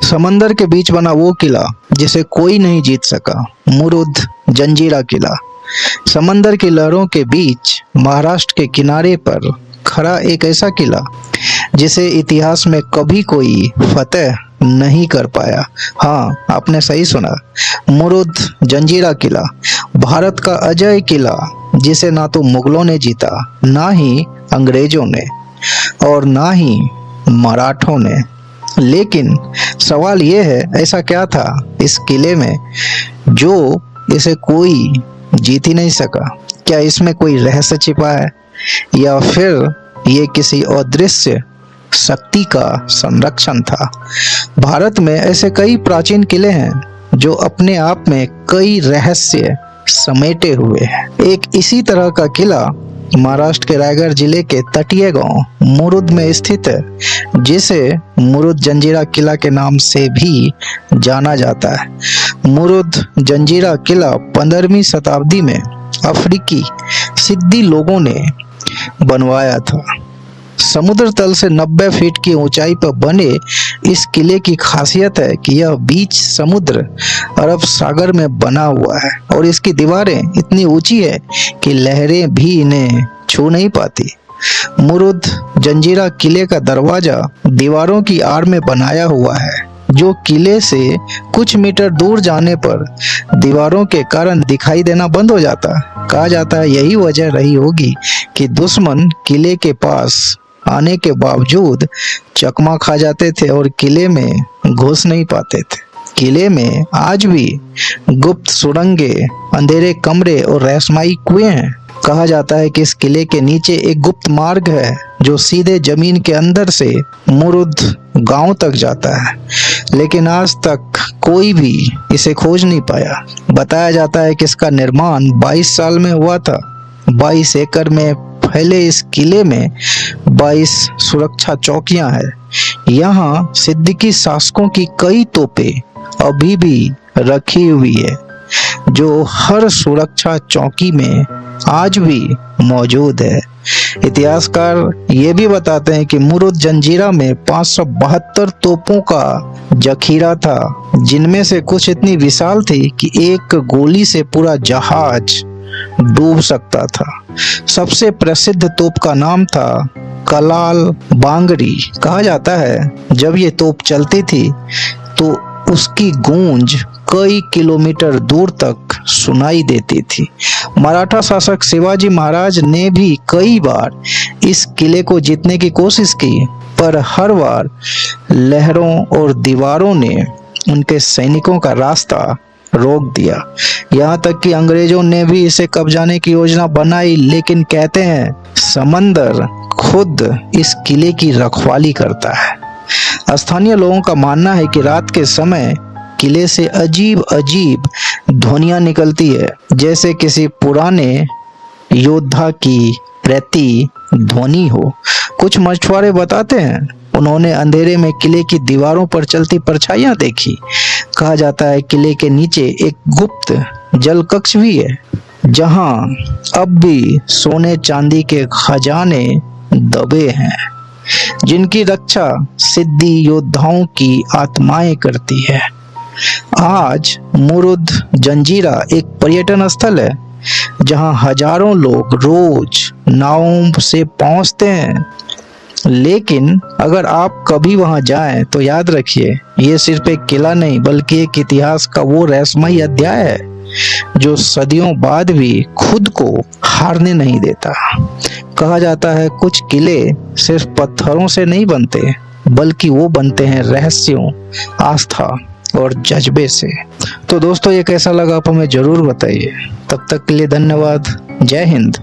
समंदर के बीच बना वो किला जिसे कोई नहीं जीत सका, मुरुद जंजीरा किला। समंदर की लहरों के बीच महाराष्ट्र के किनारे पर खड़ा एक ऐसा किला जिसे इतिहास में कभी कोई फतेह नहीं कर पाया। हाँ, आपने सही सुना, मुरुद जंजीरा किला, भारत का अजय किला जिसे ना तो मुगलों ने जीता, ना ही अंग्रेजों ने और ना ही मराठों ने। लेकिन सवाल यह है, ऐसा क्या था इस किले में जो इसे कोई जीत ही नहीं सका? क्या इसमें कोई रहस्य छिपा है या फिर ये किसी अदृश्य शक्ति का संरक्षण था? भारत में ऐसे कई प्राचीन किले हैं जो अपने आप में कई रहस्य समेटे हुए हैं। एक इसी तरह का किला महाराष्ट्र के रायगढ़ जिले के तटीय गांव मुरुद में स्थित है, जिसे मुरुद जंजीरा किला के नाम से भी जाना जाता है। मुरुद जंजीरा किला 15वीं शताब्दी में अफ्रीकी सिद्दी लोगों ने बनवाया था। समुद्र तल से 90 फीट की ऊंचाई पर बने इस किले की खासियत है कि यह बीच समुद्र अरब सागर में बना हुआ है और इसकी दीवारें इतनी ऊंची है कि लहरें भी इन्हें छू नहीं पाती। मुरुद जंजीरा किले का दरवाजा दीवारों की आड़ में बनाया हुआ है, जो किले से कुछ मीटर दूर जाने पर दीवारों के कारण दिखाई देना बंद हो जाता। कहा जाता है यही वजह रही होगी कि दुश्मन किले के पास आने के बावजूद चकमा खा जाते थे और किले में घुस नहीं पाते थे। किले में आज भी गुप्त सुरंगे, अंधेरे कमरे और रहस्यमयी कुएं हैं। कहा जाता है कि इस किले के नीचे एक गुप्त मार्ग है जो सीधे जमीन के अंदर से मुरुद गांव तक जाता है, लेकिन आज तक कोई भी इसे खोज नहीं पाया। बताया जाता है कि इसका निर्माण 22 साल में हुआ था। 22 एकड़ में फैले इस किले में 22 सुरक्षा चौकियां हैं। यहाँ सिद्दीकी शासकों की कई तोपें अभी भी रखी हुई है, जो हर सुरक्षा चौकी में आज भी मौजूद है। इतिहासकार ये भी बताते हैं कि मुरुद जंजीरा में 572 तोपों का जखीरा था, जिनमें से कुछ इतनी विशाल थी कि एक गोली से पूरा जहाज डूब सकता था। सबसे प्रसिद्ध तोप का नाम था कलाल बांगरी। कहा जाता है जब ये तोप चलती थी तो उसकी गूंज कई किलोमीटर दूर तक सुनाई देती थी। मराठा शासक शिवाजी महाराज ने भी कई बार इस किले को जीतने की कोशिश की, पर हर बार लहरों और दीवारों ने उनके सैनिकों का रास्ता रोक दिया। यहाँ तक कि अंग्रेजों ने भी इसे कब्जाने की योजना बनाई, लेकिन कहते हैं समंदर खुद इस किले की रखवाली करता है। स्थानीय लोगों का मानना है कि रात के समय किले से अजीब अजीब ध्वनियां निकलती है, जैसे किसी पुराने योद्धा की प्रति ध्वनि हो। कुछ मछुआरे बताते हैं उन्होंने अंधेरे में किले की दीवारों पर चलती परछाइयां देखी। कहा जाता है किले के नीचे एक गुप्त जल कक्ष भी है, जहां अब भी सोने चांदी के खजाने दबे हैं, जिनकी रक्षा सिद्दी योद्धाओं की आत्माएं करती है। आज मुरुद जंजीरा एक पर्यटन स्थल है, जहां हजारों लोग रोज नावों से पहुंचते हैं। लेकिन अगर आप कभी वहां जाएं तो याद रखिए, ये सिर्फ एक किला नहीं बल्कि एक इतिहास का वो रहस्यमयी अध्याय है जो सदियों बाद भी खुद को हारने नहीं देता। कहा जाता है कुछ किले सिर्फ पत्थरों से नहीं बनते, बल्कि वो बनते हैं रहस्यों, आस्था और जज्बे से। तो दोस्तों, ये कैसा लगा आप हमें जरूर बताइए। तब तक के लिए धन्यवाद। जय हिंद।